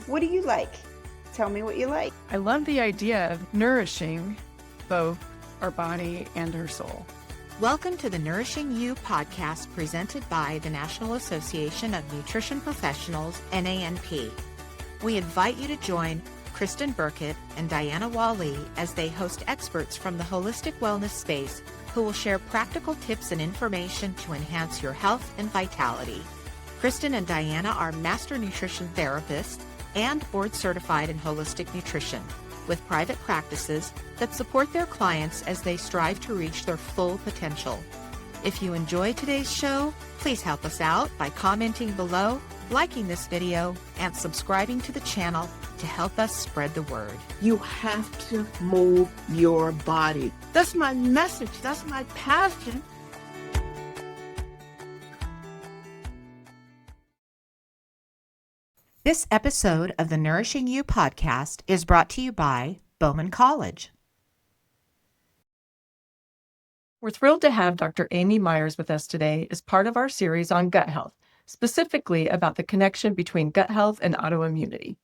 What do you like? Tell me what you like. I love the idea of nourishing both our body and our soul. Welcome to the Nourishing You podcast presented by the National Association of Nutrition Professionals, NANP. We invite you to join Kristen Burkett and Diana Wally as they host experts from the holistic wellness space who will share practical tips and information to enhance your health and vitality. Kristen and Diana are master nutrition therapists and board certified in holistic nutrition, with private practices that support their clients as they strive to reach their full potential. If you enjoy today's show, please help us out by commenting below, liking this video, and subscribing to the channel to help us spread the word. You have to move your body. That's my message. That's my passion. This episode of the Nourishing You podcast is brought to you by Bowman College. We're thrilled to have Dr. Amy Myers with us today as part of our series on gut health, specifically about the connection between gut health and autoimmunity.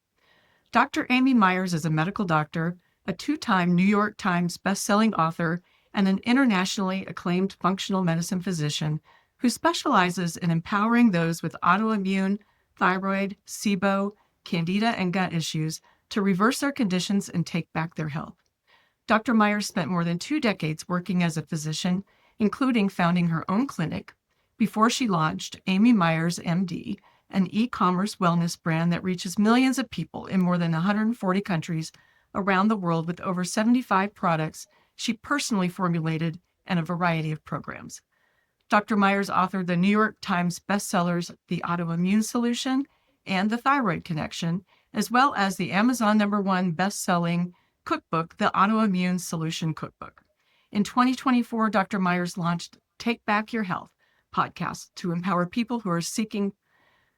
Dr. Amy Myers is a medical doctor, a two-time New York Times bestselling author, and an internationally acclaimed functional medicine physician who specializes in empowering those with autoimmune, thyroid, SIBO, Candida, and gut issues to reverse their conditions and take back their health. Dr. Myers spent more than 2 decades working as a physician, including founding her own clinic, before she launched Amy Myers MD, an e-commerce wellness brand that reaches millions of people in more than 140 countries around the world with over 75 products she personally formulated and a variety of programs. Dr. Myers authored the New York Times bestsellers The Autoimmune Solution and The Thyroid Connection, as well as the Amazon #1 best-selling cookbook, The Autoimmune Solution Cookbook. In 2024, Dr. Myers launched Take Back Your Health podcast to empower people who are seeking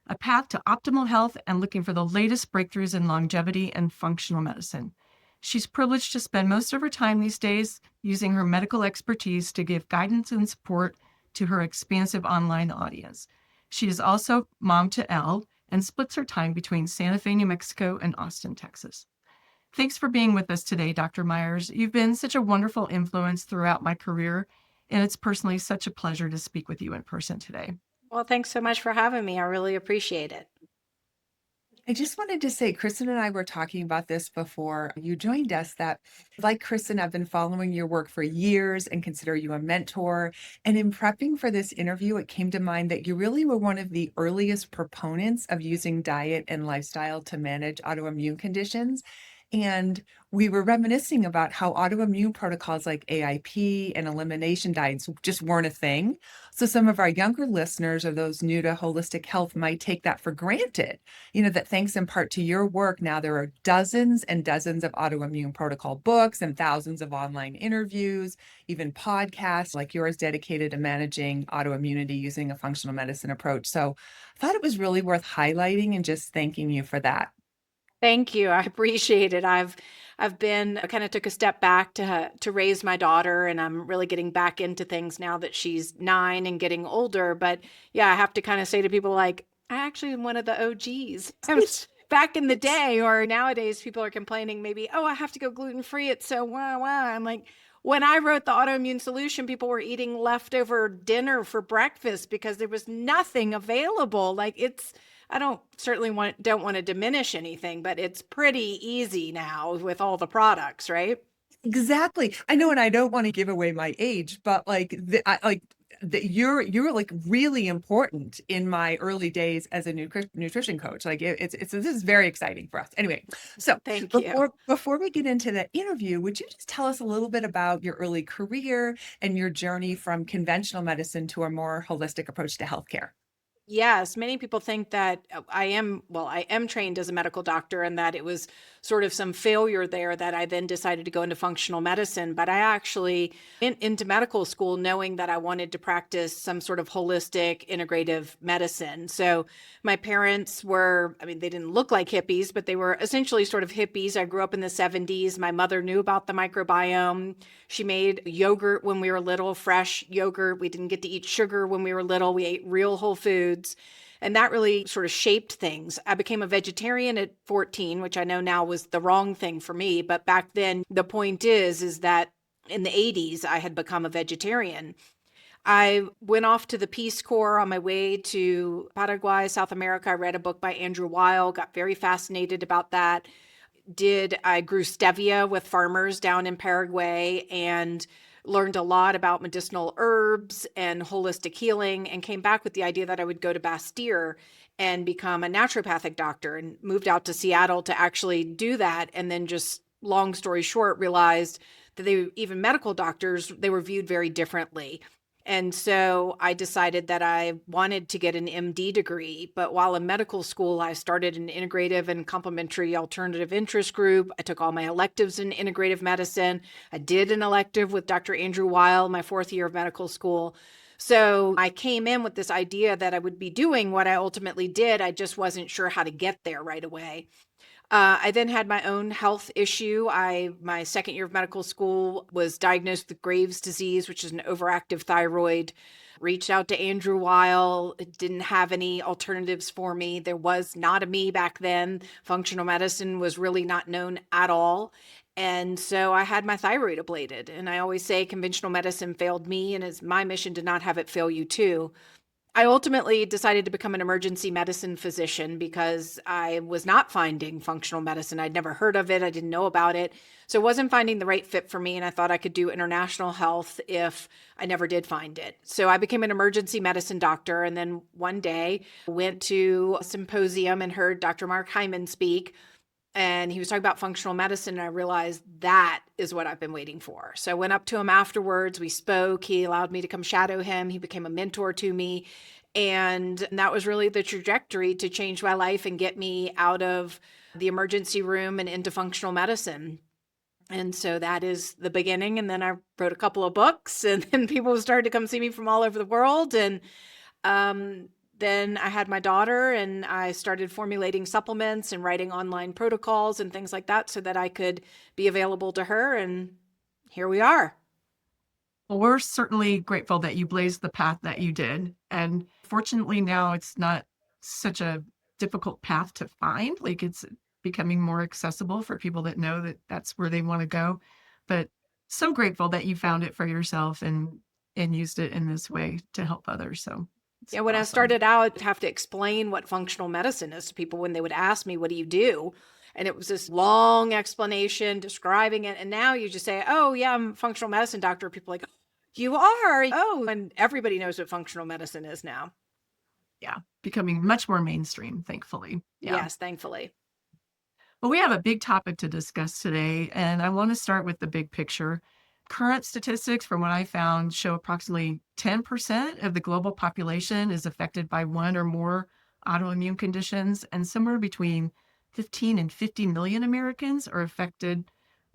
a path to optimal health and looking for the latest breakthroughs in longevity and functional medicine. She's privileged to spend most of her time these days using her medical expertise to give guidance and support to her expansive online audience. She is also mom to Elle and splits her time between Santa Fe, New Mexico and Austin, Texas. Thanks for being with us today, Dr. Myers. You've been such a wonderful influence throughout my career, and it's personally such a pleasure to speak with you in person today. Well, thanks so much for having me. I really appreciate it. I just wanted to say, Kristen and I were talking about this before you joined us, that like Kristen, I've been following your work for years and consider you a mentor. And in prepping for this interview, it came to mind that you really were one of the earliest proponents of using diet and lifestyle to manage autoimmune conditions. And we were reminiscing about how autoimmune protocols like AIP and elimination diets just weren't a thing. So some of our younger listeners or those new to holistic health might take that for granted. That thanks in part to your work, now there are dozens and dozens of autoimmune protocol books and thousands of online interviews, even podcasts like yours dedicated to managing autoimmunity using a functional medicine approach. So I thought it was really worth highlighting and just thanking you for that. Thank you. I appreciate it. I kind of took a step back to raise my daughter, and I'm really getting back into things now that she's 9 and getting older. But yeah, I have to kind of say to people like, I actually am one of the OGs. Back in the day, or nowadays, people are complaining maybe, oh, I have to go gluten-free. It's so wow. I'm like, when I wrote the autoimmune solution, people were eating leftover dinner for breakfast because there was nothing available. I don't want to diminish anything, but it's pretty easy now with all the products, right? Exactly. I know, and I don't want to give away my age, but you're like really important in my early days as a nutrition coach. This is very exciting for us. Anyway, so thank you. Before we get into the interview, would you just tell us a little bit about your early career and your journey from conventional medicine to a more holistic approach to healthcare? Yes, many people think that I am trained as a medical doctor and that it was sort of some failure there that I then decided to go into functional medicine. But I actually went into medical school knowing that I wanted to practice some sort of holistic integrative medicine. So my parents were, they didn't look like hippies, but they were essentially sort of hippies. I grew up in the 70s. My mother knew about the microbiome. She made yogurt when we were little, fresh yogurt. We didn't get to eat sugar when we were little. We ate real whole foods. And that really sort of shaped things. I became a vegetarian at 14, which I know now was the wrong thing for me. But back then, the point is that in the 80s, I had become a vegetarian. I went off to the Peace Corps on my way to Paraguay, South America. I read a book by Andrew Weil, got very fascinated about that. I grew stevia with farmers down in Paraguay and learned a lot about medicinal herbs and holistic healing, and came back with the idea that I would go to Bastyr and become a naturopathic doctor, and moved out to Seattle to actually do that. And then, just long story short, realized that even medical doctors, they were viewed very differently. And so I decided that I wanted to get an MD degree. But while in medical school, I started an integrative and complementary alternative interest group. I took all my electives in integrative medicine. I did an elective with Dr. Andrew Weil, my 4th year of medical school. So I came in with this idea that I would be doing what I ultimately did. I just wasn't sure how to get there right away. I then had my own health issue. My 2nd year of medical school was diagnosed with Graves' disease, which is an overactive thyroid. Reached out to Andrew Weil. It didn't have any alternatives for me. There was not a me back then. Functional medicine was really not known at all. And so I had my thyroid ablated. And I always say conventional medicine failed me, and it's my mission to not have it fail you too. I ultimately decided to become an emergency medicine physician because I was not finding functional medicine. I'd never heard of it. I didn't know about it. So I wasn't finding the right fit for me. And I thought I could do international health if I never did find it. So I became an emergency medicine doctor. And then one day went to a symposium and heard Dr. Mark Hyman speak. And he was talking about functional medicine, and I realized that is what I've been waiting for. So I went up to him afterwards. We spoke. He allowed me to come shadow him. He became a mentor to me. And that was really the trajectory to change my life and get me out of the emergency room and into functional medicine. And so that is the beginning. And then I wrote a couple of books, and then people started to come see me from all over the world. And then I had my daughter, and I started formulating supplements and writing online protocols and things like that so that I could be available to her. And here we are. Well, we're certainly grateful that you blazed the path that you did. And fortunately, now it's not such a difficult path to find. Like, it's becoming more accessible for people that know that that's where they want to go. But so grateful that you found it for yourself and used it in this way to help others. So yeah, when I started out, I'd have to explain what functional medicine is to people when they would ask me, what do you do? And it was this long explanation describing it. And now you just say, oh, yeah, I'm a functional medicine doctor. People are like, you are? Oh, and everybody knows what functional medicine is now. Yeah, becoming much more mainstream, thankfully. Yeah. Yes, thankfully. Well, we have a big topic to discuss today, and I want to start with the big picture. Current statistics, from what I found, show approximately 10% of the global population is affected by one or more autoimmune conditions, and somewhere between 15 and 50 million Americans are affected,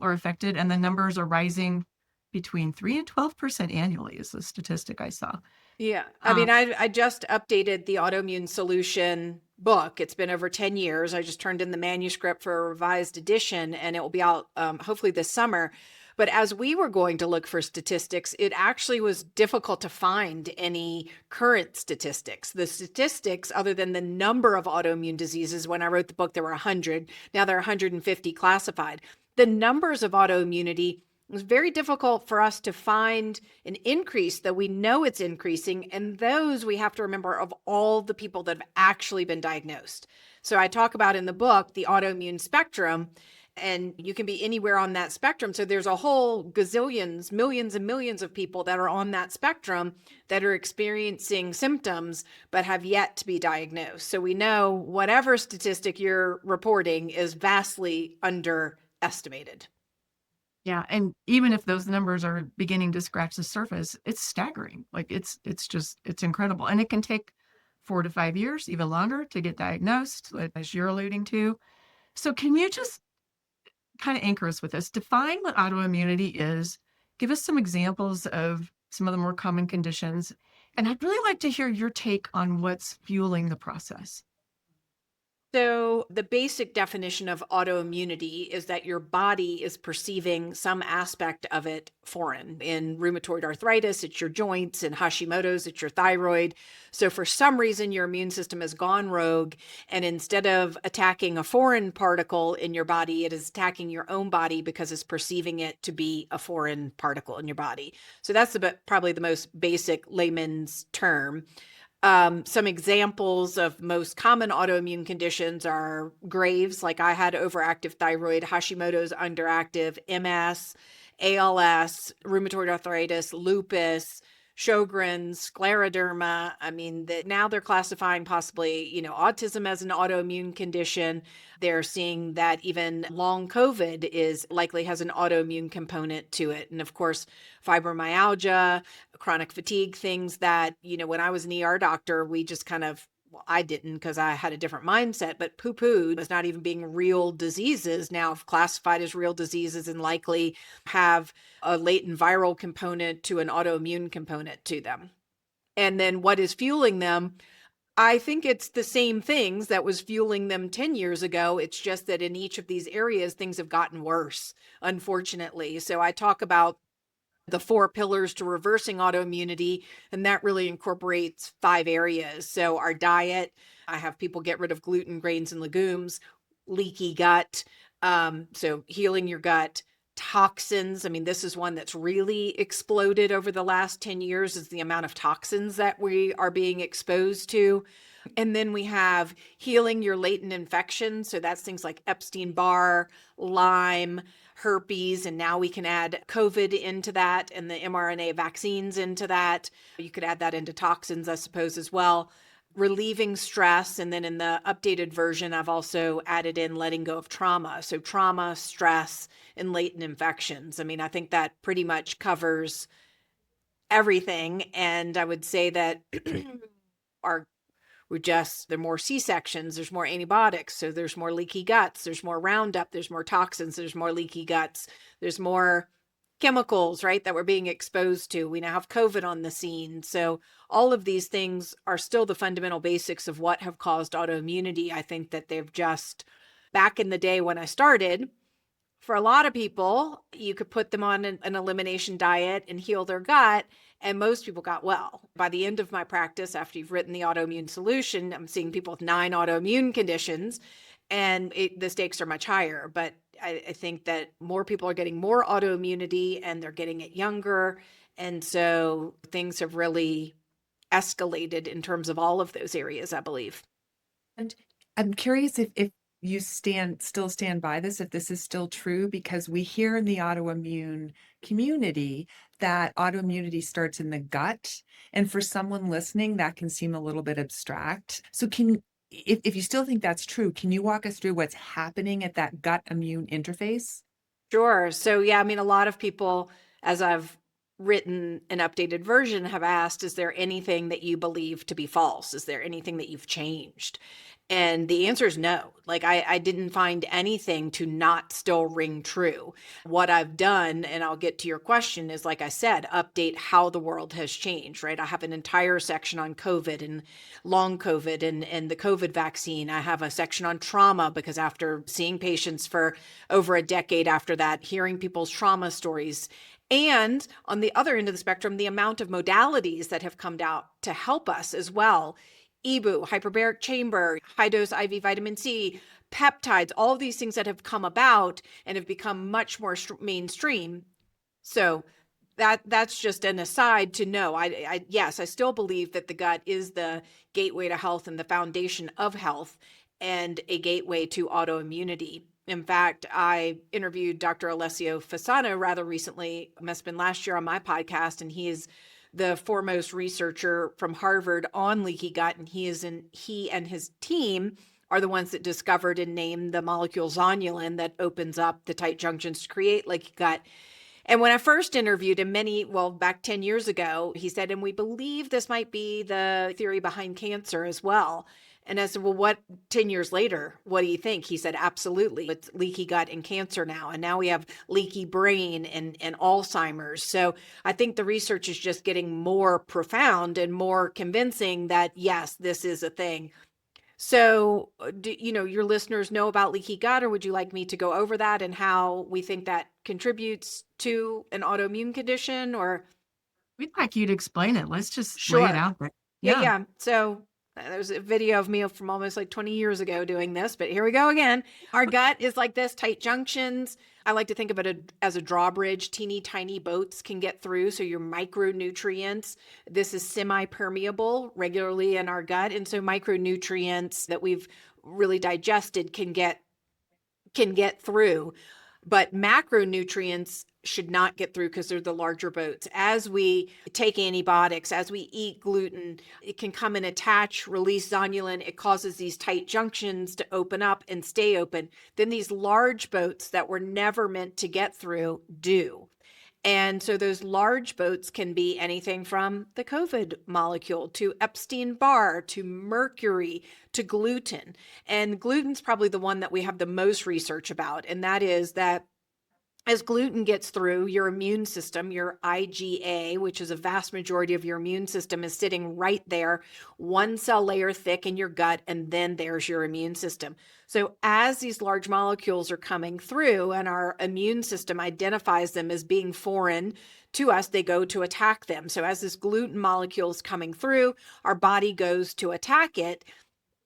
and the numbers are rising between 3 and 12% annually is the statistic I saw. Yeah. I mean, I just updated the Autoimmune Solution book. It's been over 10 years. I just turned in the manuscript for a revised edition, and it will be out hopefully this summer. But as we were going to look for statistics, it actually was difficult to find any current statistics. The statistics, other than the number of autoimmune diseases, when I wrote the book, there were 100. Now there are 150 classified. The numbers of autoimmunity, it was very difficult for us to find an increase, though we know it's increasing. And those we have to remember of all the people that have actually been diagnosed. So I talk about in the book the autoimmune spectrum, and you can be anywhere on that spectrum. So there's a whole gazillions, millions and millions of people that are on that spectrum that are experiencing symptoms but have yet to be diagnosed. So we know whatever statistic you're reporting is vastly underestimated. Yeah, and even if those numbers are beginning to scratch the surface, it's staggering. Like it's incredible. And it can take 4 to 5 years, even longer, to get diagnosed, as you're alluding to. So can you just kind of anchor us with this? Define what autoimmunity is. Give us some examples of some of the more common conditions. And I'd really like to hear your take on what's fueling the process. So, the basic definition of autoimmunity is that your body is perceiving some aspect of it foreign. In rheumatoid arthritis, it's your joints. In Hashimoto's, it's your thyroid. So, for some reason, your immune system has gone rogue. And instead of attacking a foreign particle in your body, it is attacking your own body because it's perceiving it to be a foreign particle in your body. So, that's probably the most basic layman's term. Some examples of most common autoimmune conditions are Graves, like I had overactive thyroid, Hashimoto's underactive, MS, ALS, rheumatoid arthritis, lupus, Sjogren's, scleroderma. I mean, now they're classifying possibly, autism as an autoimmune condition. They're seeing that even long COVID likely has an autoimmune component to it. And of course, fibromyalgia, chronic fatigue, things that, when I was an ER doctor, we just well, I didn't because I had a different mindset, but poo-pooed as not even being real diseases, now classified as real diseases and likely have a latent viral component to an autoimmune component to them. And then what is fueling them? I think it's the same things that was fueling them 10 years ago. It's just that in each of these areas, things have gotten worse, unfortunately. So I talk about the 4 pillars to reversing autoimmunity, and that really incorporates 5 areas. So our diet, I have people get rid of gluten, grains, and legumes, leaky gut, so healing your gut, toxins. I mean, this is one that's really exploded over the last 10 years, is the amount of toxins that we are being exposed to. And then we have healing your latent infections. So that's things like Epstein-Barr, Lyme, herpes, and now we can add COVID into that and the mRNA vaccines into that. You could add that into toxins, I suppose, as well. Relieving stress. And then in the updated version, I've also added in letting go of trauma. So trauma, stress, and latent infections. I mean, I think that pretty much covers everything. And I would say that there are more C-sections, there's more antibiotics, so there's more leaky guts, there's more Roundup, there's more toxins, there's more leaky guts, there's more chemicals, right, that we're being exposed to. We now have COVID on the scene. So all of these things are still the fundamental basics of what have caused autoimmunity. I think that they've just, back in the day when I started, for a lot of people, you could put them on an elimination diet and heal their gut, and most people got well. By the end of my practice, after you've written the autoimmune solution, I'm seeing people with 9 autoimmune conditions, and the stakes are much higher. But I think that more people are getting more autoimmunity, and they're getting it younger. And so things have really escalated in terms of all of those areas, I believe. And I'm curious if you still stand by this, if this is still true, because we hear in the autoimmune community that autoimmunity starts in the gut. And for someone listening, that can seem a little bit abstract. So if you still think that's true, can you walk us through what's happening at that gut immune interface? Sure. So, yeah, I mean, a lot of people, as I've written an updated version, have asked, is there anything that you believe to be false? Is there anything that you've changed? And the answer is no. Like, I didn't find anything to not still ring true. What I've done, and I'll get to your question, is, like I said, update how the world has changed, right? I have an entire section on COVID and long COVID and the COVID vaccine. I have a section on trauma, because after seeing patients for over a decade after that, hearing people's trauma stories, and on the other end of the spectrum, the amount of modalities that have come out to help us as well. EBU, hyperbaric chamber, high dose IV vitamin C, peptides, all of these things that have come about and have become much more mainstream. So that's just an aside to know. Yes, I still believe that the gut is the gateway to health and the foundation of health and a gateway to autoimmunity. In fact, I interviewed Dr. Alessio Fasano rather recently, must have been last year, on my podcast, and he is the foremost researcher from Harvard on leaky gut, and he and his team are the ones that discovered and named the molecule zonulin that opens up the tight junctions to create leaky gut. And when I first interviewed him back 10 years ago, he said, and we believe this might be the theory behind cancer as well. And I said, well, what 10 years later, what do you think? He said, absolutely. It's leaky gut and cancer now. And now we have leaky brain and Alzheimer's. So I think the research is just getting more profound and more convincing that, yes, this is a thing. So, your listeners know about leaky gut, or would you like me to go over that and how we think that contributes to an autoimmune condition? Or We'd like you to explain it. Let's just lay it sure. out there. Yeah, Yeah. yeah. So there's a video of me from almost like 20 years ago doing this, but here we go again. Our gut is like this, tight junctions. I like to think of it as a drawbridge. Teeny tiny boats can get through. So your micronutrients, this is semi-permeable regularly in our gut. And so micronutrients that we've really digested can get through, but macronutrients should not get through because they're the larger boats. As we take antibiotics, as we eat gluten, it can come and attach, release zonulin. It causes these tight junctions to open up and stay open. Then these large boats that were never meant to get through do. And so those large boats can be anything from the COVID molecule to Epstein-Barr to mercury to gluten. And gluten's probably the one that we have the most research about. And that is that as gluten gets through your immune system, your IgA, which is a vast majority of your immune system, is sitting right there, one cell layer thick in your gut, and then there's your immune system. So as these large molecules are coming through and our immune system identifies them as being foreign to us, they go to attack them. So as this gluten molecule is coming through, our body goes to attack it.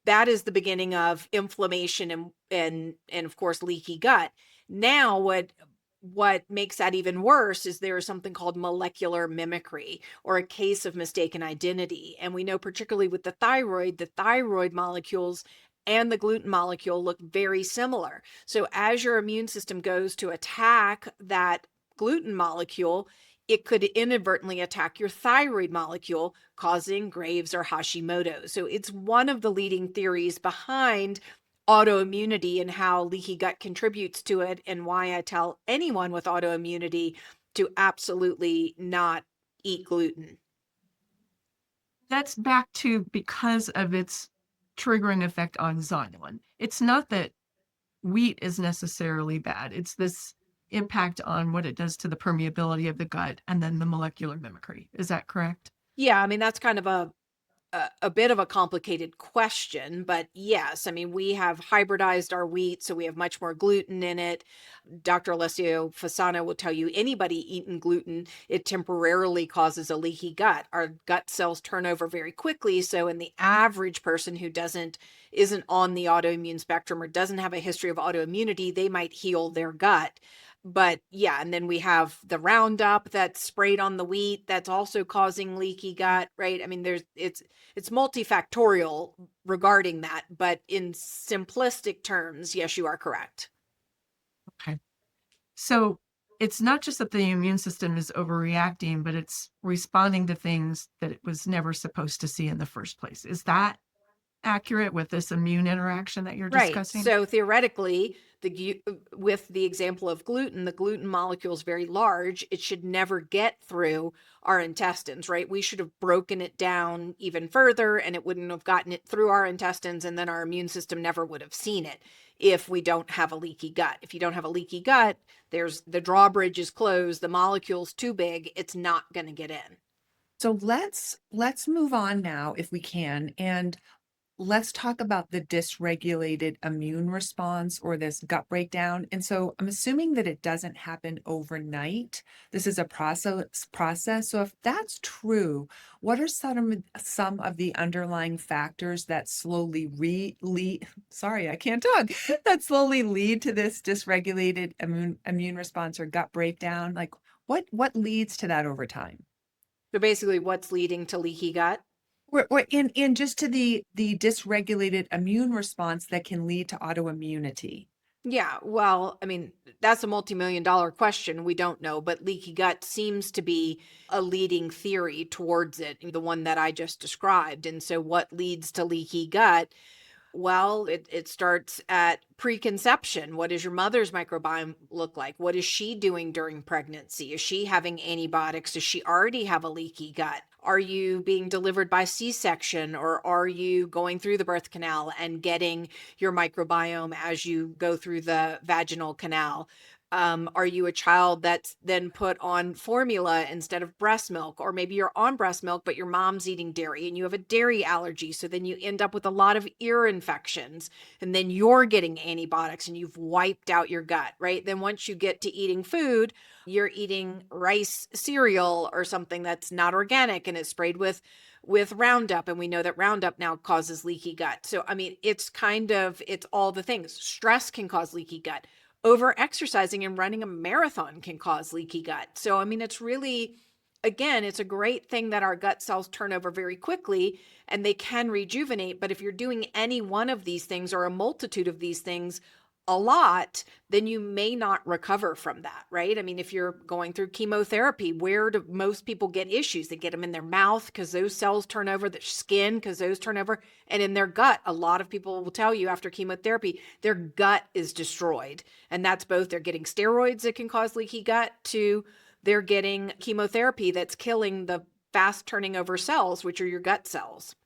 That is the beginning of inflammation and of course leaky gut. Now what makes that even worse is there is something called molecular mimicry, or a case of mistaken identity. And we know, particularly with the thyroid molecules and the gluten molecule look very similar. So as your immune system goes to attack that gluten molecule, it could inadvertently attack your thyroid molecule, causing Graves or Hashimoto. So it's one of the leading theories behind autoimmunity and how leaky gut contributes to it, and why I tell anyone with autoimmunity to absolutely not eat gluten. That's back to because of its triggering effect on zonulin. It's not that wheat is necessarily bad. It's this impact on what it does to the permeability of the gut and then the molecular mimicry. Is that correct? Yeah, I mean, that's kind of a bit of a complicated question, but yes, I mean, we have hybridized our wheat, so we have much more gluten in it. Dr. Alessio Fasano will tell you anybody eating gluten, it temporarily causes a leaky gut. Our gut cells turn over very quickly. So in the average person who isn't on the autoimmune spectrum or doesn't have a history of autoimmunity, they might heal their gut. But yeah, and then we have the Roundup that's sprayed on the wheat that's also causing leaky gut, right? I mean, it's multifactorial regarding that, but in simplistic terms, yes, you are correct. Okay. So it's not just that the immune system is overreacting, but it's responding to things that it was never supposed to see in the first place. Is that accurate with this immune interaction that you're Right. discussing? So theoretically, with the example of gluten, the gluten molecule is very large. It should never get through our intestines, right? We should have broken it down even further and it wouldn't have gotten it through our intestines, and then our immune system never would have seen it if we don't have a leaky gut. If you don't have a leaky gut, there's the drawbridge is closed, the molecule's too big, it's not going to get in. So let's move on now, if we can, and let's talk about the dysregulated immune response, or this gut breakdown. And so I'm assuming that it doesn't happen overnight. This is a process. So if that's true, what are some of the underlying factors that slowly sorry, I can't talk, that slowly lead to this dysregulated immune response or gut breakdown? Like what leads to that over time? So basically, what's leading to leaky gut? Or in just to the dysregulated immune response that can lead to autoimmunity. Yeah, well, I mean, that's a multi-million-dollar question. We don't know, but leaky gut seems to be a leading theory towards it, the one that I just described. And so what leads to leaky gut? Well, it starts at preconception. What does your mother's microbiome look like? What is she doing during pregnancy? Is she having antibiotics? Does she already have a leaky gut? Are you being delivered by C-section, or are you going through the birth canal and getting your microbiome as you go through the vaginal canal? Are you a child that's then put on formula instead of breast milk? Or maybe you're on breast milk, but your mom's eating dairy and you have a dairy allergy. So then you end up with a lot of ear infections and then you're getting antibiotics and you've wiped out your gut, right? Then once you get to eating food, you're eating rice cereal or something that's not organic and it's sprayed with Roundup. And we know that Roundup now causes leaky gut. So, I mean, it's all the things. Stress can cause leaky gut. Over exercising and running a marathon can cause leaky gut. So, I mean, it's really, again, it's a great thing that our gut cells turn over very quickly and they can rejuvenate. But if you're doing any one of these things or a multitude of these things a lot, then you may not recover from that, right? I mean, if you're going through chemotherapy, where do most people get issues? They get them in their mouth because those cells turn over, the skin because those turn over, and in their gut. A lot of people will tell you after chemotherapy, their gut is destroyed. And that's both they're getting steroids that can cause leaky gut to they're getting chemotherapy that's killing the fast turning over cells, which are your gut cells.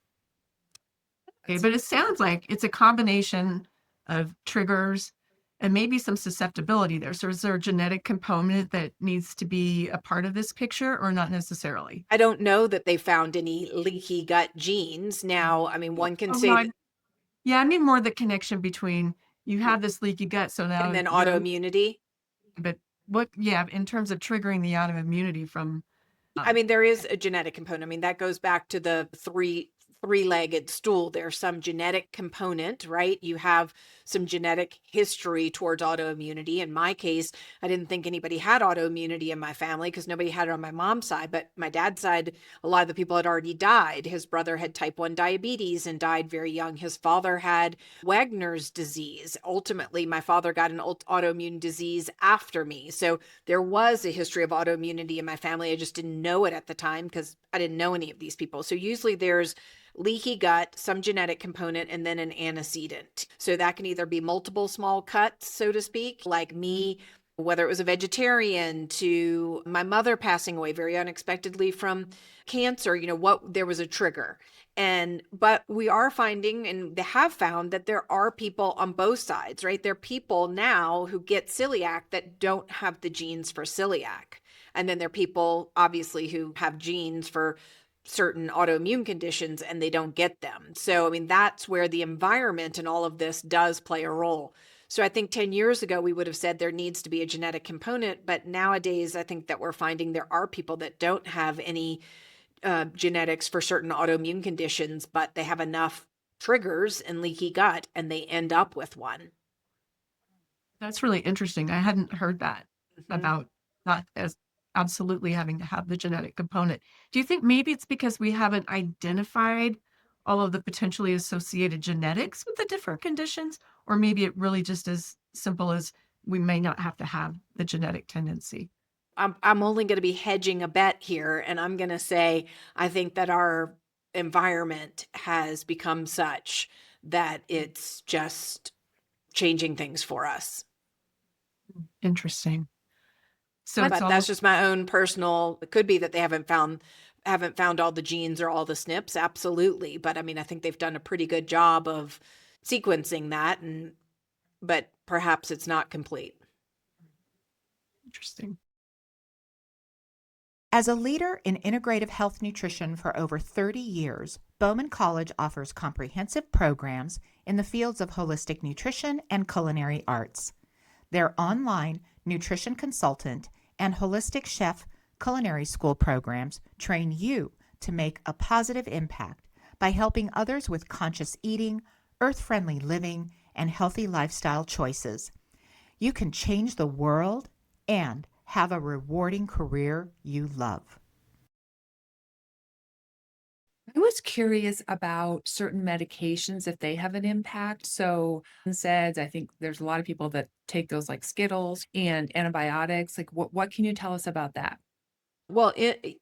Okay, but it sounds like it's a combination of triggers and maybe some susceptibility there. So is there a genetic component that needs to be a part of this picture or not necessarily? I don't know that they found any leaky gut genes. Now, I mean, one can Oh, say no, yeah, I mean more the connection between you have this leaky gut, so now and then you're, autoimmunity. but yeah, in terms of triggering the autoimmunity from, I mean, there is a genetic component. I mean, that goes back to the three-legged stool. There's some genetic component, right? You have some genetic history towards autoimmunity. In my case, I didn't think anybody had autoimmunity in my family because nobody had it on my mom's side. But my dad's side, a lot of the people had already died. His brother had type 1 diabetes and died very young. His father had Wegener's disease. Ultimately, my father got an autoimmune disease after me. So there was a history of autoimmunity in my family. I just didn't know it at the time because I didn't know any of these people. So usually there's leaky gut, some genetic component, and then an antecedent. So that can either be multiple small cuts, so to speak, like me, whether it was a vegetarian to my mother passing away very unexpectedly from cancer, there was a trigger. But we are finding, and they have found that there are people on both sides, right? There are people now who get celiac that don't have the genes for celiac. And then there are people, obviously, who have genes for certain autoimmune conditions and they don't get them. So, I mean, that's where the environment and all of this does play a role. So I think 10 years ago, we would have said there needs to be a genetic component. But nowadays, I think that we're finding there are people that don't have any genetics for certain autoimmune conditions, but they have enough triggers and leaky gut and they end up with one. that's really interesting. I hadn't heard that Mm-hmm. about not as absolutely having to have the genetic component. Do you think maybe it's because we haven't identified all of the potentially associated genetics with the different conditions? Or maybe it really just as simple as we may not have to have the genetic tendency? I'm only going to be hedging a bet here, and I'm going to say I think that our environment has become such that it's just changing things for us. Interesting. So it's But all, that's just my own personal, it could be that they haven't found all the genes or all the SNPs, absolutely. But I mean, I think they've done a pretty good job of sequencing that, but perhaps it's not complete. interesting. As a leader in integrative health nutrition for over 30 years, Bowman College offers comprehensive programs in the fields of holistic nutrition and culinary arts. Their online nutrition consultant and holistic chef culinary school programs train you to make a positive impact by helping others with conscious eating, earth-friendly living, and healthy lifestyle choices. You can change the world and have a rewarding career you love. I was curious about certain medications, if they have an impact. So NSAIDs, I think there's a lot of people that take those like Skittles and antibiotics. Like what can you tell us about that? Well,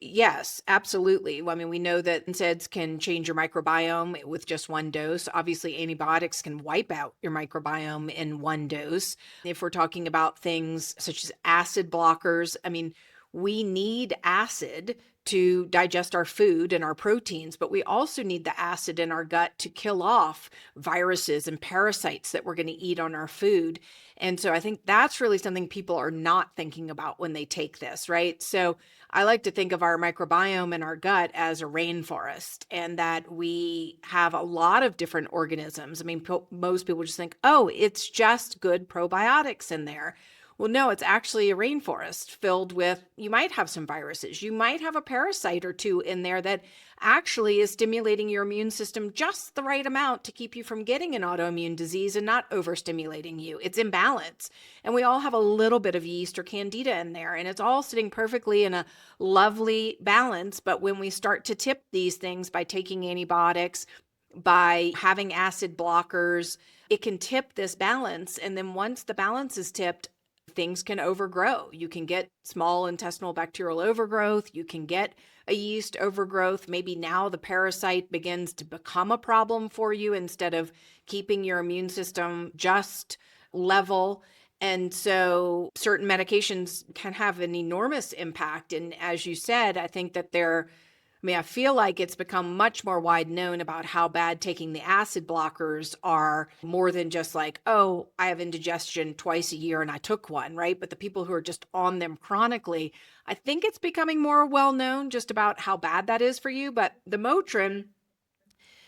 yes, absolutely. I mean, we know that NSAIDs can change your microbiome with just one dose. Obviously, antibiotics can wipe out your microbiome in one dose. If we're talking about things such as acid blockers, I mean, we need acid to digest our food and our proteins, but we also need the acid in our gut to kill off viruses and parasites that we're going to eat on our food. And so I think that's really something people are not thinking about when they take this, right? So I like to think of our microbiome in our gut as a rainforest, and that we have a lot of different organisms. I mean, most people just think, oh, it's just good probiotics in there. Well, no, it's actually a rainforest filled with, you might have some viruses. You might have a parasite or two in there that actually is stimulating your immune system just the right amount to keep you from getting an autoimmune disease and not overstimulating you. It's in balance. And we all have a little bit of yeast or candida in there, and it's all sitting perfectly in a lovely balance. But when we start to tip these things by taking antibiotics, by having acid blockers, it can tip this balance. And then once the balance is tipped, things can overgrow. You can get small intestinal bacterial overgrowth. You can get a yeast overgrowth. Maybe now the parasite begins to become a problem for you instead of keeping your immune system just level. And so certain medications can have an enormous impact. And as you said, I think that I feel like it's become much more wide known about how bad taking the acid blockers are, more than just like, oh, I have indigestion twice a year and I took one, right? But the people who are just on them chronically, I think it's becoming more well known just about how bad that is for you. But the Motrin,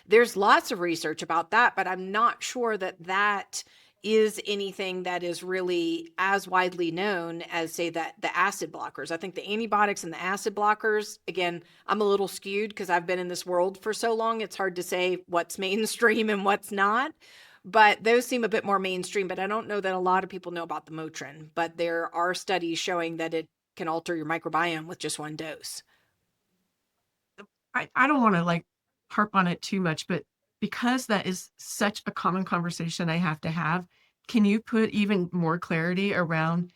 there's lots of research about that, but I'm not sure that that is anything that is really as widely known as, say, that the acid blockers. I think the antibiotics and the acid blockers, again, I'm a little skewed because I've been in this world for so long. It's hard to say what's mainstream and what's not, but those seem a bit more mainstream. But I don't know that a lot of people know about the Motrin, but there are studies showing that it can alter your microbiome with just one dose. I don't want to like harp on it too much, but because that is such a common conversation I have to have, can you put even more clarity around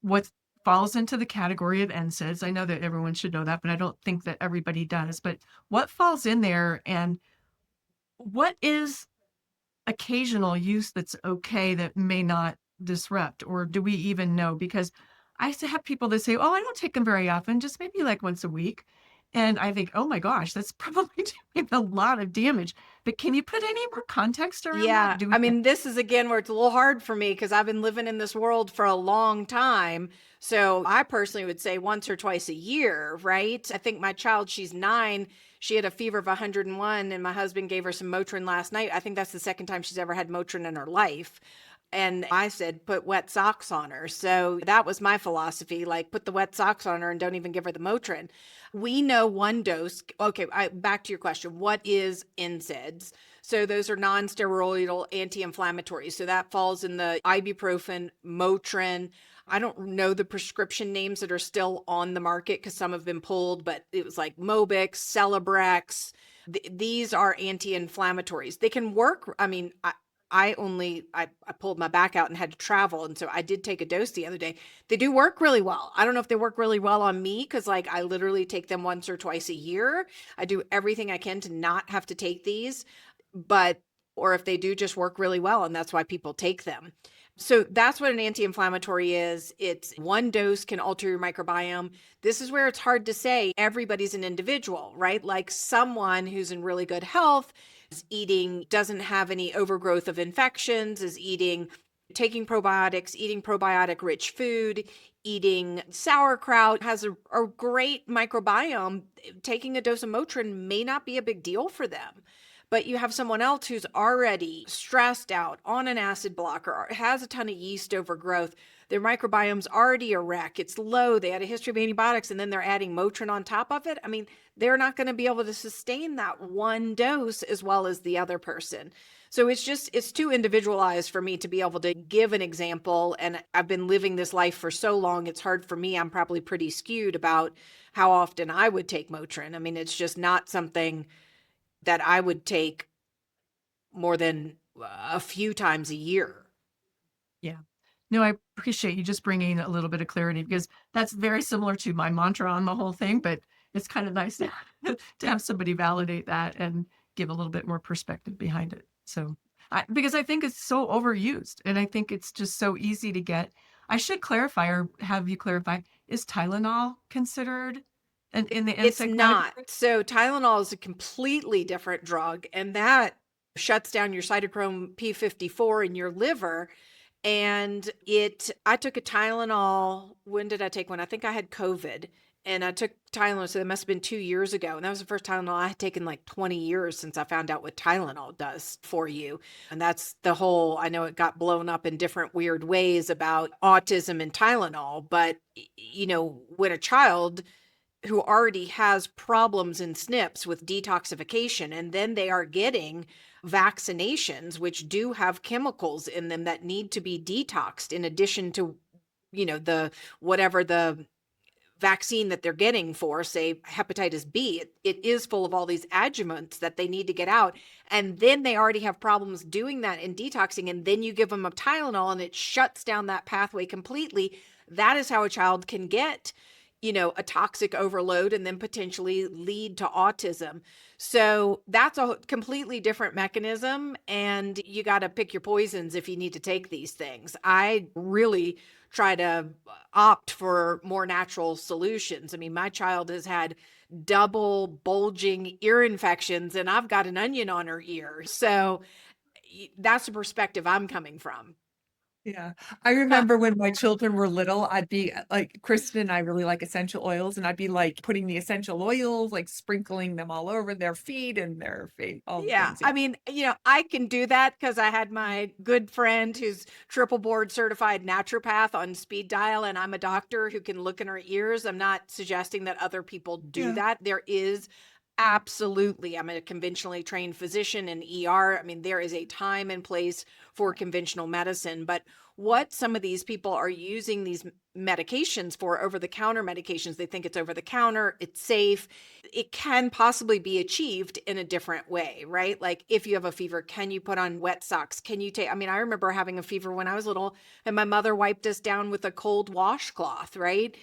what falls into the category of NSAIDs? I know that everyone should know that, but I don't think that everybody does. But what falls in there, and what is occasional use that's okay that may not disrupt, or do we even know? Because I used to have people that say, oh, I don't take them very often, just maybe like once a week. And I think, oh my gosh, that's probably doing a lot of damage. But can you put any more context around Yeah. that? I mean, this is again where it's a little hard for me because I've been living in this world for a long time. So I personally would say once or twice a year, right? I think my child, she's 9. She had a fever of 101, and my husband gave her some Motrin last night. I think that's the second time she's ever had Motrin in her life. And I said, put wet socks on her. So that was my philosophy, like put the wet socks on her and don't even give her the Motrin. We know one dose. Okay, back to your question. What is NSAIDs? So those are non-steroidal anti-inflammatories. So that falls in the ibuprofen, Motrin. I don't know the prescription names that are still on the market because some have been pulled, but it was like Mobix, Celebrex. These are anti-inflammatories. They can work. I mean, I pulled my back out and had to travel. And so I did take a dose the other day. They do work really well. I don't know if they work really well on me because like I literally take them once or twice a year. I do everything I can to not have to take these, or if they do just work really well, and that's why people take them. So that's what an anti-inflammatory is. It's one dose can alter your microbiome. This is where it's hard to say everybody's an individual, right? Like someone who's in really good health is eating, doesn't have any overgrowth of infections, is taking probiotics, eating probiotic rich food, eating sauerkraut, has a great microbiome. Taking a dose of Motrin may not be a big deal for them. But you have someone else who's already stressed out on an acid blocker, or has a ton of yeast overgrowth. Their microbiome's already a wreck. It's low. They had a history of antibiotics, and then they're adding Motrin on top of it. I mean, they're not going to be able to sustain that one dose as well as the other person. So it's too individualized for me to be able to give an example. And I've been living this life for so long, it's hard for me. I'm probably pretty skewed about how often I would take Motrin. I mean, it's just not something that I would take more than a few times a year. Yeah. No, I appreciate you just bringing a little bit of clarity, because that's very similar to my mantra on the whole thing, but it's kind of nice to have somebody validate that and give a little bit more perspective behind it. So because I think it's so overused, and I think it's just so easy to get. I should clarify or have you clarify, is Tylenol considered in the It's NSAID not. category? So Tylenol is a completely different drug, and that shuts down your cytochrome P54 in your liver. And I took a Tylenol. When did I take one? I think I had COVID and I took Tylenol. So that must have been 2 years ago. And that was the first Tylenol I had taken like 20 years since I found out what Tylenol does for you. And that's the whole, I know it got blown up in different weird ways about autism and Tylenol, but when a child who already has problems in SNPs with detoxification, and then they are getting vaccinations, which do have chemicals in them that need to be detoxed in addition to, the whatever the vaccine that they're getting for, say, hepatitis B, it is full of all these adjuvants that they need to get out. And then they already have problems doing that and detoxing. And then you give them a Tylenol and it shuts down that pathway completely. That is how a child can get, a toxic overload and then potentially lead to autism. So that's a completely different mechanism. And you got to pick your poisons if you need to take these things. I really try to opt for more natural solutions. I mean, my child has had double bulging ear infections and I've got an onion on her ear. So that's the perspective I'm coming from. Yeah. I remember when my children were little, I'd be like, Kristen and I really like essential oils, and I'd be like putting the essential oils, like sprinkling them all over their feet and their face, all the Yeah, things. I mean, I can do that because I had my good friend who's triple board certified naturopath on speed dial, and I'm a doctor who can look in her ears. I'm not suggesting that other people do Yeah. that. There is absolutely, I'm a conventionally trained physician in ER. I mean, there is a time and place for conventional medicine, but what some of these people are using these medications for, over the counter medications, they think it's over the counter, it's safe. It can possibly be achieved in a different way, right? Like if you have a fever, can you put on wet socks? Can you take, I mean, I remember having a fever when I was little and my mother wiped us down with a cold washcloth, right?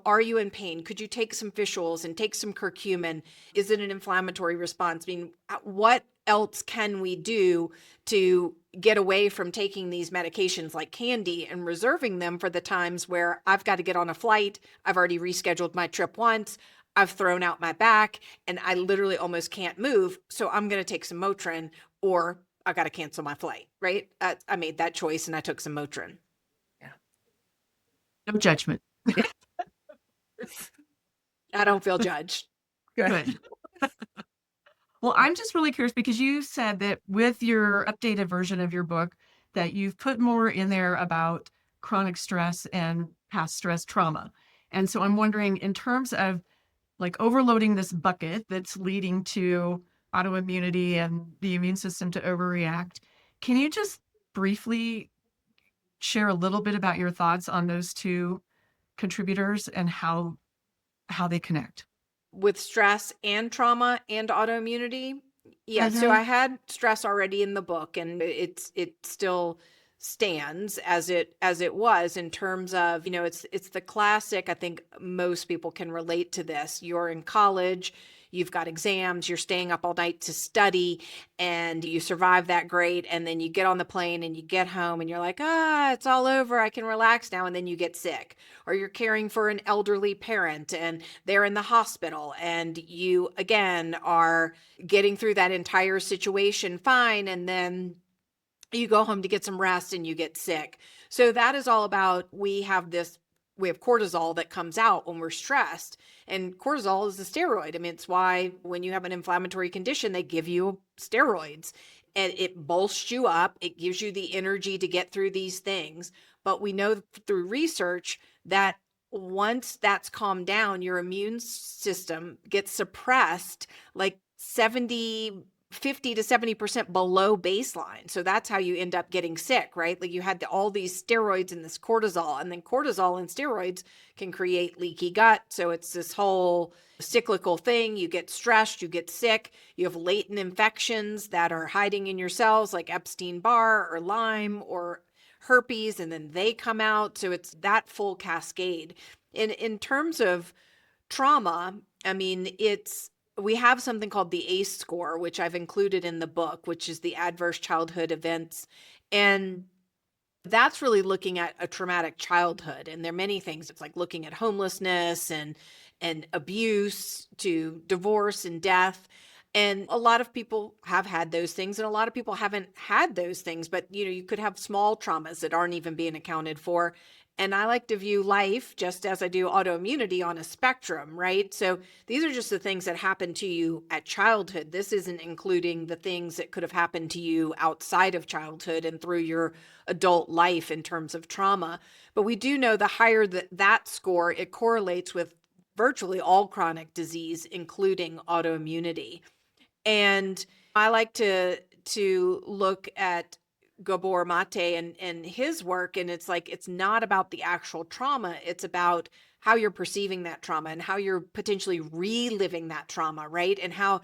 Are you in pain? Could you take some fish oils and take some curcumin? Is it an inflammatory response? I mean, what else can we do to get away from taking these medications like candy and reserving them for the times where I've got to get on a flight, I've already rescheduled my trip once, I've thrown out my back, and I literally almost can't move, so I'm going to take some Motrin, or I got to cancel my flight, right? I made that choice and I took some Motrin. No judgment. I don't feel judged. Good. Well, I'm just really curious because you said that with your updated version of your book that you've put more in there about chronic stress and past stress trauma. And so I'm wondering, in terms of like overloading this bucket that's leading to autoimmunity and the immune system to overreact, can you just briefly share a little bit about your thoughts on those two contributors and how they connect? With stress and trauma and autoimmunity. Yeah, so I had stress already in the book, and it still stands as it was in terms of, it's the classic. I think most people can relate to this. You're in college, you've got exams, you're staying up all night to study, and you survive that great, and then you get on the plane and you get home and you're like, it's all over, I can relax now, and then you get sick. Or you're caring for an elderly parent and they're in the hospital, and you again are getting through that entire situation fine, and then you go home to get some rest and you get sick. So that is all about, we have cortisol that comes out when we're stressed, and cortisol is a steroid. I mean, it's why when you have an inflammatory condition, they give you steroids, and it bolsts you up. It gives you the energy to get through these things. But we know through research that once that's calmed down, your immune system gets suppressed like 50 to 70% below baseline. So that's how you end up getting sick, right? Like you had all these steroids and this cortisol, and then cortisol and steroids can create leaky gut. So it's this whole cyclical thing. You get stressed, you get sick, you have latent infections that are hiding in your cells like Epstein-Barr or Lyme or herpes, and then they come out. So it's that full cascade. In terms of trauma, I mean, we have something called the ACE score, which I've included in the book, which is the adverse childhood events. And That's really looking at a traumatic childhood. And there are many things. It's like looking at homelessness and abuse to divorce and death. And a lot of people have had those things, and a lot of people haven't had those things. But you could have small traumas that aren't even being accounted for. And I like to view life, just as I do autoimmunity, on a spectrum, right? So these are just the things that happen to you at childhood. This isn't including the things that could have happened to you outside of childhood and through your adult life in terms of trauma. But we do know the higher that score, it correlates with virtually all chronic disease, including autoimmunity. And I like to look at Gabor Mate and his work, and it's like it's not about the actual trauma, it's about how you're perceiving that trauma and how you're potentially reliving that trauma, right? And how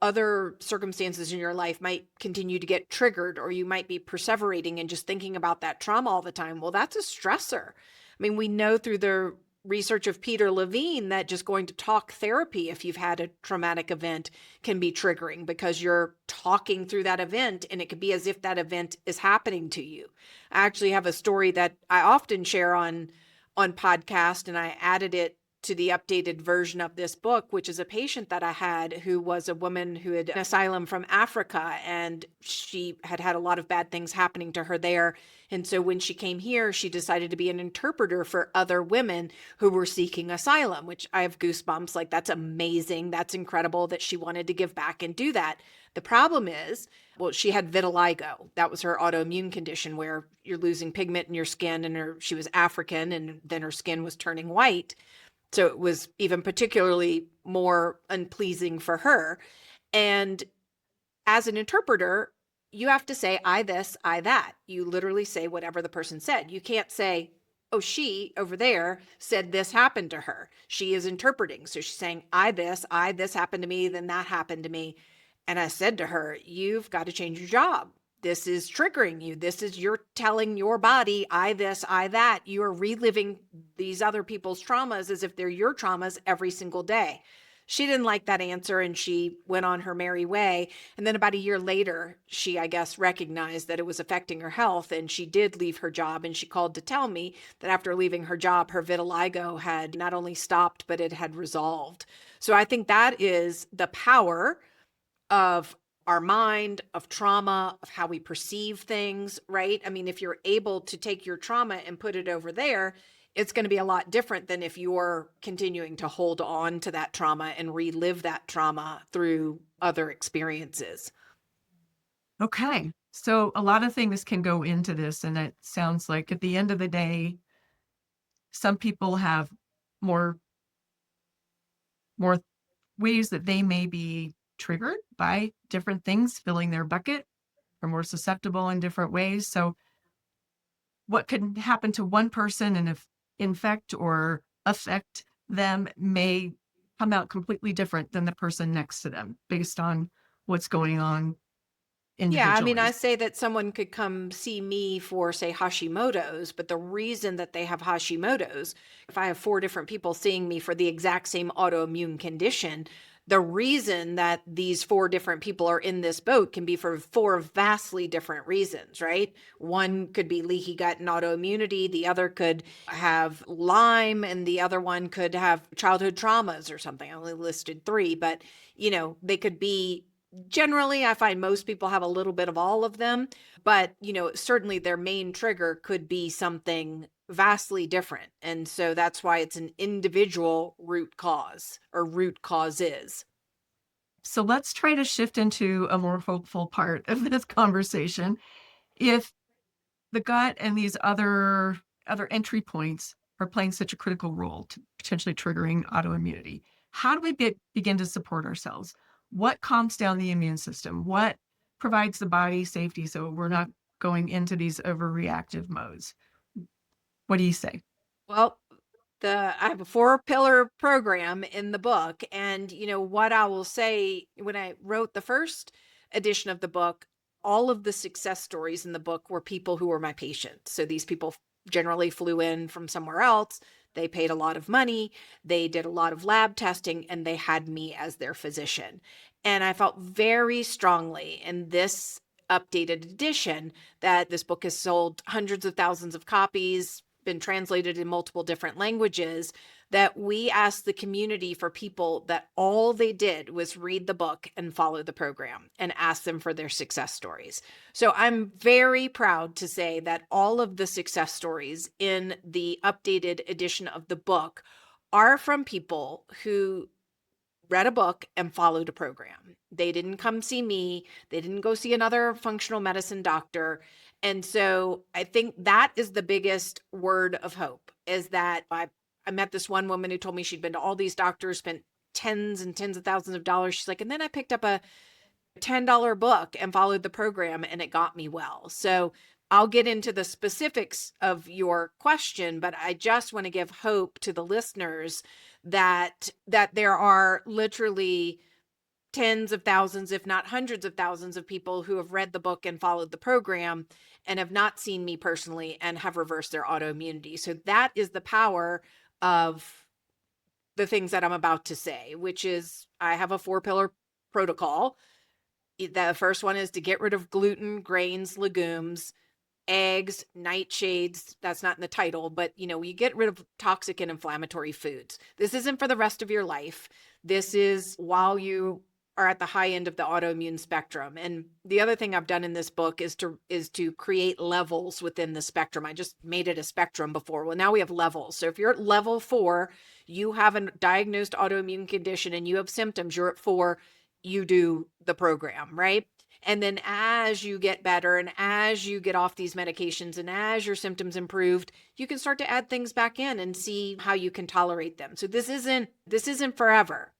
other circumstances in your life might continue to get triggered, or you might be perseverating and just thinking about that trauma all the time. Well, that's a stressor. I mean, we know through the research of Peter Levine that just going to talk therapy, if you've had a traumatic event, can be triggering, because you're talking through that event and it could be as if that event is happening to you. I actually have a story that I often share on podcast, and I added it to the updated version of this book, which is a patient that I had who was a woman who had an asylum from Africa, and she had had a lot of bad things happening to her there. And so when she came here, she decided to be an interpreter for other women who were seeking asylum, which I have goosebumps. Like, that's amazing. That's incredible that she wanted to give back and do that. The problem is, well, she had vitiligo. That was her autoimmune condition where you're losing pigment in your skin, and she was African, and then her skin was turning white. So it was even particularly more unpleasing for her. And as an interpreter, you have to say, I this, I that. You literally say whatever the person said. You can't say, oh, she over there said this happened to her. She is interpreting. So she's saying, I this happened to me, then that happened to me. And I said to her, you've got to change your job. This is triggering you. You're telling your body, I this, I that. You are reliving these other people's traumas as if they're your traumas every single day. She didn't like that answer, and she went on her merry way. And then about a year later, she, I guess, recognized that it was affecting her health, and she did leave her job. And she called to tell me that after leaving her job, her vitiligo had not only stopped, but it had resolved. So I think that is the power of our mind, of trauma, of how we perceive things, right? I mean, if you're able to take your trauma and put it over there, it's going to be a lot different than if you're continuing to hold on to that trauma and relive that trauma through other experiences. Okay. So a lot of things can go into this, and it sounds like at the end of the day, some people have more ways that they may be triggered by different things filling their bucket, are more susceptible in different ways. So what can happen to one person and if infect or affect them may come out completely different than the person next to them based on what's going on individually. Yeah, I mean, I say that someone could come see me for, say, Hashimoto's, but the reason that they have Hashimoto's, if I have 4 different people seeing me for the exact same autoimmune condition, the reason that these 4 different people are in this boat can be for 4 vastly different reasons, right? One could be leaky gut and autoimmunity. The other could have Lyme, and the other one could have childhood traumas or something. I only listed 3, but they could be. Generally, I find most people have a little bit of all of them, but certainly their main trigger could be something vastly different. And so that's why it's an individual root cause or root causes. So let's try to shift into a more hopeful part of this conversation. If the gut and these other entry points are playing such a critical role to potentially triggering autoimmunity, how do we begin to support ourselves? What calms down the immune system? What provides the body safety so we're not going into these overreactive modes? What do you say? Well, I have a 4-pillar program in the book. And what I will say, when I wrote the first edition of the book, all of the success stories in the book were people who were my patients. So these people generally flew in from somewhere else. They paid a lot of money. They did a lot of lab testing, and they had me as their physician. And I felt very strongly in this updated edition, that this book has sold hundreds of thousands of copies, been translated in multiple different languages, that we asked the community for people that all they did was read the book and follow the program and ask them for their success stories. So I'm very proud to say that all of the success stories in the updated edition of the book are from people who read a book and followed a program. They didn't come see me. They didn't go see another functional medicine doctor. And so I think that is the biggest word of hope, is that I met this one woman who told me she'd been to all these doctors, spent tens and tens of thousands of dollars. She's like, and then I picked up a $10 book and followed the program and it got me well. So I'll get into the specifics of your question, but I just want to give hope to the listeners that there are literally tens of thousands, if not hundreds of thousands of people who have read the book and followed the program and have not seen me personally and have reversed their autoimmunity. So that is the power of the things that I'm about to say, which is I have a 4-pillar protocol. The first one is to get rid of gluten, grains, legumes, eggs, nightshades. That's not in the title, but you get rid of toxic and inflammatory foods. This isn't for the rest of your life. This is while you are at the high end of the autoimmune spectrum. And the other thing I've done in this book is to create levels within the spectrum. I just made it a spectrum before. Well, now we have levels. So if you're at level 4, you have a diagnosed autoimmune condition and you have symptoms, you're at 4, you do the program, right? And then as you get better and as you get off these medications and as your symptoms improved, you can start to add things back in and see how you can tolerate them. So this isn't forever.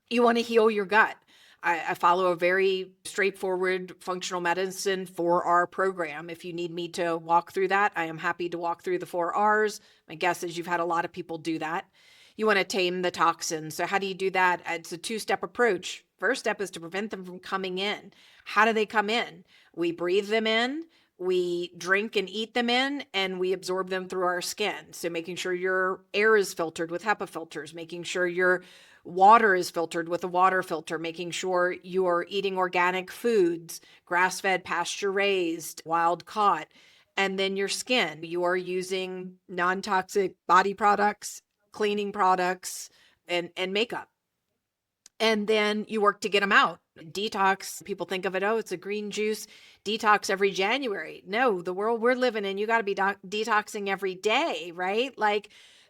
You want to heal your gut. I follow a very straightforward functional medicine 4R program. If you need me to walk through that, I am happy to walk through the 4 Rs. My guess is you've had a lot of people do that. You want to tame the toxins. So how do you do that? It's a 2-step approach. First step is to prevent them from coming in. How do they come in? We breathe them in, we drink and eat them in, and we absorb them through our skin. So making sure your air is filtered with HEPA filters, making sure your water is filtered with a water filter, making sure you're eating organic foods, grass-fed, pasture-raised, wild-caught, and then your skin. You are using non-toxic body products, cleaning products, and makeup. And then you work to get them out. Detox, people think of it, oh, it's a green juice detox every January. No, the world we're living in, you got to be detoxing every day, right?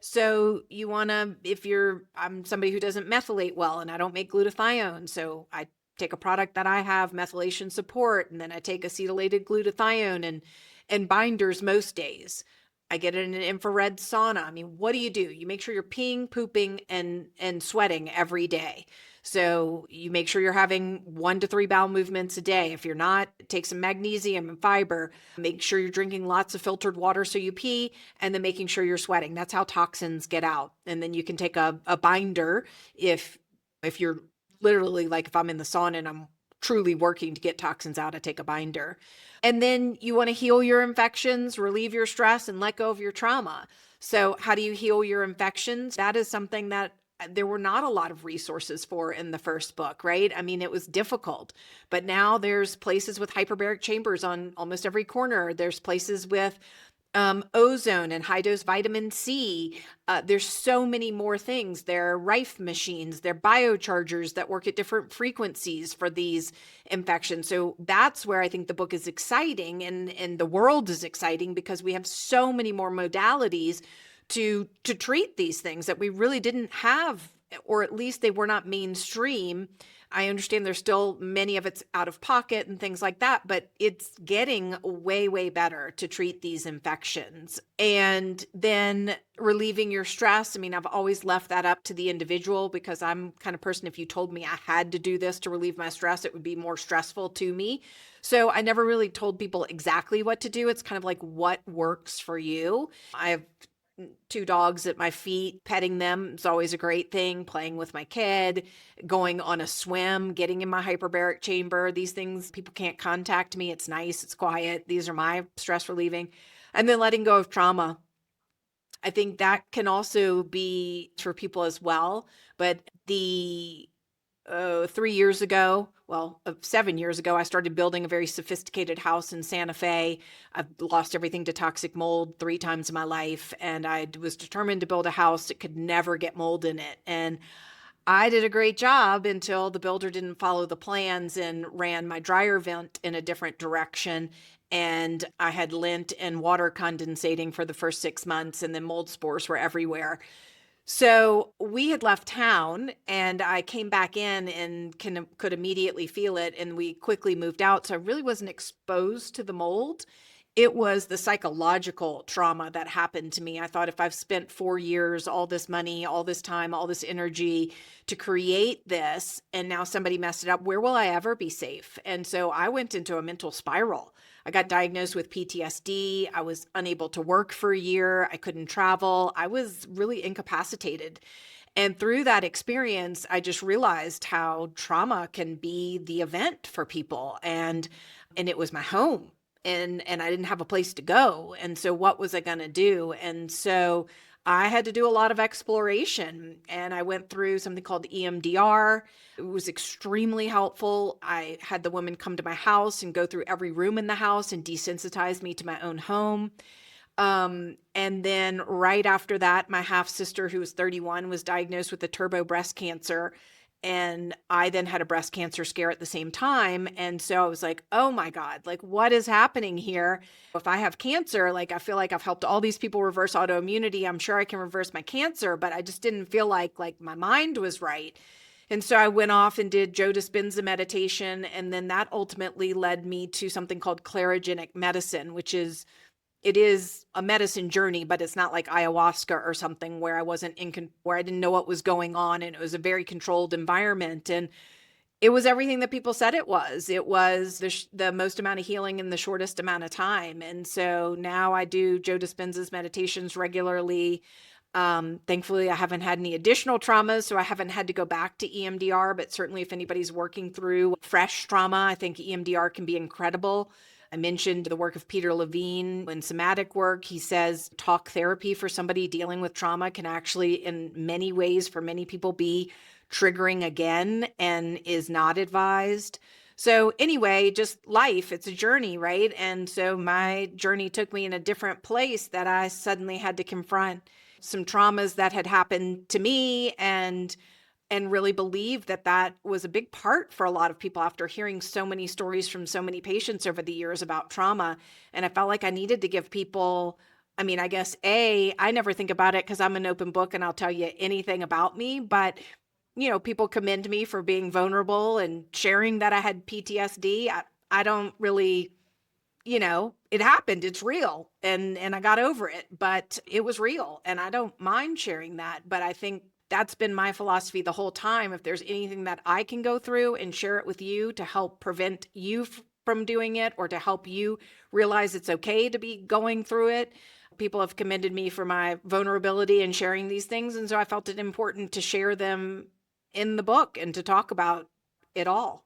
So you want to, I'm somebody who doesn't methylate well and I don't make glutathione. So I take a product that I have methylation support, and then I take acetylated glutathione and binders most days. I get in an infrared sauna. I mean, what do? You make sure you're peeing, pooping, and sweating every day. So you make sure you're having 1 to 3 bowel movements a day. If you're not, take some magnesium and fiber. Make sure you're drinking lots of filtered water so you pee, and then making sure you're sweating. That's how toxins get out. And then you can take a binder if you're literally, like if I'm in the sauna and I'm truly working to get toxins out, I take a binder. And then you want to heal your infections, relieve your stress, and let go of your trauma. So how do you heal your infections? That is something that there were not a lot of resources for in the first book, right? I mean, it was difficult, but now there's places with hyperbaric chambers on almost every corner. There's places with ozone and high dose vitamin C. There's so many more things. There are Rife machines, there are biochargers that work at different frequencies for these infections. So that's where I think the book is exciting and the world is exciting, because we have so many more modalities to treat these things that we really didn't have, or at least they were not mainstream. I understand there's still many of it's out of pocket and things like that, but it's getting way, way better to treat these infections. And then relieving your stress. I mean, I've always left that up to the individual, because I'm the kind of person, if you told me I had to do this to relieve my stress, it would be more stressful to me. So I never really told people exactly what to do. It's kind of like what works for you. I have 2 dogs at my feet, petting them. It's always a great thing. Playing with my kid, going on a swim, getting in my hyperbaric chamber. These things, people can't contact me. It's nice. It's quiet. These are my stress relieving. And then letting go of trauma. I think that can also be for people as well. But 3 years ago, 7 years ago, I started building a very sophisticated house in Santa Fe. I've lost everything to toxic mold 3 times in my life, and I was determined to build a house that could never get mold in it. And I did a great job until the builder didn't follow the plans and ran my dryer vent in a different direction. And I had lint and water condensating for the first 6 months, and then mold spores were everywhere. So we had left town, and I came back in and could immediately feel it, and we quickly moved out. So I really wasn't exposed to the mold. It was the psychological trauma that happened to me. I thought, if I've spent 4 years, all this money, all this time, all this energy to create this, and now somebody messed it up, where will I ever be safe? And so I went into a mental spiral. I got diagnosed with PTSD. I was unable to work for a year. I couldn't travel. I was really incapacitated. And through that experience, I just realized how trauma can be the event for people. And it was my home, and I didn't have a place to go. And so what was I going to do? And so I had to do a lot of exploration, and I went through something called EMDR. It was extremely helpful. I had the woman come to my house and go through every room in the house and desensitize me to my own home. And then right after that, my half sister, who was 31, was diagnosed with a turbo breast cancer. And I then had a breast cancer scare at the same time. And so I was like, oh my God, like, what is happening here? If I have cancer, like, I feel like I've helped all these people reverse autoimmunity. I'm sure I can reverse my cancer, but I just didn't feel like my mind was right. And so I went off and did Joe Dispenza meditation. And then that ultimately led me to something called clarigenic medicine, which is, it is a medicine journey, but it's not like ayahuasca or something where I wasn't where I didn't know what was going on, and it was a very controlled environment. And it was everything that people said it was. It was the most amount of healing in the shortest amount of time. And so now I do Joe Dispenza's meditations regularly. Thankfully, I haven't had any additional traumas, so I haven't had to go back to EMDR, but certainly if anybody's working through fresh trauma, I think EMDR can be incredible. I mentioned the work of Peter Levine in somatic work. He says talk therapy for somebody dealing with trauma can actually, in many ways, for many people, be triggering again and is not advised. So anyway, just life, it's a journey, right? And so my journey took me in a different place that I suddenly had to confront some traumas that had happened to me, and really believe that was a big part for a lot of people after hearing so many stories from so many patients over the years about trauma. And I felt like I needed to give people, I mean, I guess, I never think about it because I'm an open book and I'll tell you anything about me, but people commend me for being vulnerable and sharing that I had PTSD. I don't really, it happened, it's real, and I got over it, but it was real, and I don't mind sharing that. But I think that's been my philosophy the whole time. If there's anything that I can go through and share it with you to help prevent you from doing it, or to help you realize it's okay to be going through it, people have commended me for my vulnerability in sharing these things. And so I felt it important to share them in the book and to talk about it all.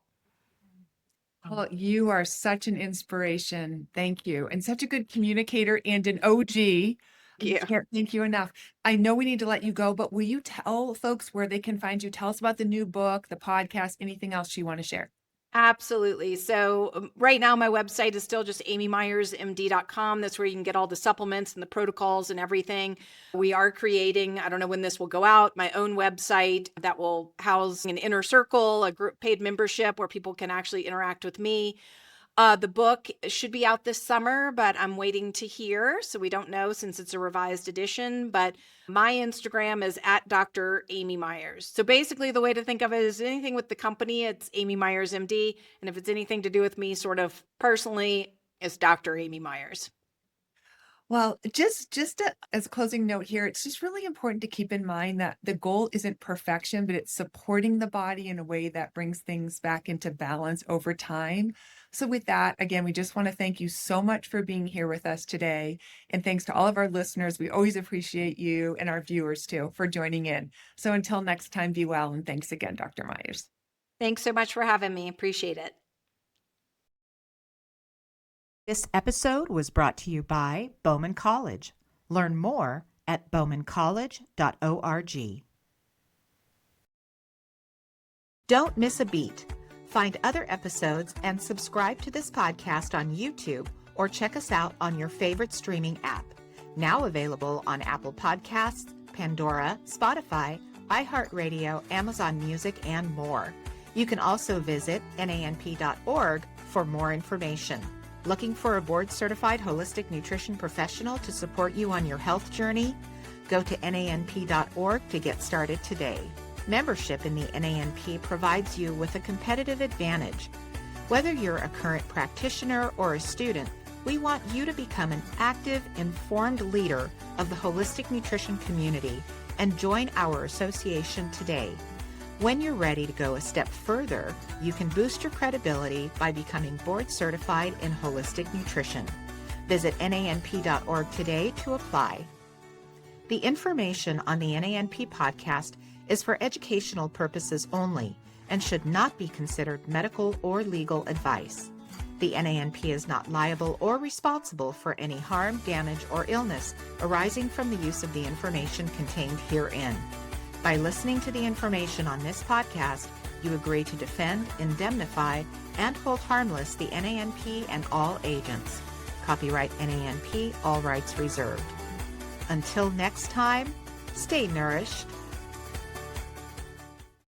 Well, you are such an inspiration. Thank you. And such a good communicator and an OG. I can't thank you enough. I know we need to let you go, but will you tell folks where they can find you? Tell us about the new book, the podcast, anything else you want to share. Absolutely. So right now, my website is still just amymyersmd.com. That's where you can get all the supplements and the protocols and everything. We are creating, I don't know when this will go out, my own website that will house an inner circle, a group paid membership where people can actually interact with me. The book should be out this summer, but I'm waiting to hear. So we don't know since it's a revised edition, but my Instagram is at Dr. Amy Myers. So basically the way to think of it is anything with the company, it's Amy Myers MD. And if it's anything to do with me sort of personally, it's Dr. Amy Myers. Well, just as a closing note here, it's just really important to keep in mind that the goal isn't perfection, but it's supporting the body in a way that brings things back into balance over time. So with that, again, we just want to thank you so much for being here with us today. And thanks to all of our listeners. We always appreciate you, and our viewers too, for joining in. So until next time, be well. And thanks again, Dr. Myers. Thanks so much for having me. Appreciate it. This episode was brought to you by Bowman College. Learn more at bowmancollege.org. Don't miss a beat. Find other episodes and subscribe to this podcast on YouTube or check us out on your favorite streaming app. Now available on Apple Podcasts, Pandora, Spotify, iHeartRadio, Amazon Music, and more. You can also visit nanp.org for more information. Looking for a board-certified holistic nutrition professional to support you on your health journey? Go to nanp.org to get started today. Membership in the NANP provides you with a competitive advantage. Whether you're a current practitioner or a student, we want you to become an active, informed leader of the holistic nutrition community and join our association today. When you're ready to go a step further, you can boost your credibility by becoming board certified in holistic nutrition. Visit nanp.org today to apply. The information on the NANP podcast is for educational purposes only and should not be considered medical or legal advice. The NANP is not liable or responsible for any harm, damage, or illness arising from the use of the information contained herein. By listening to the information on this podcast, you agree to defend, indemnify, and hold harmless the NANP and all agents. Copyright NANP, all rights reserved. Until next time, stay nourished.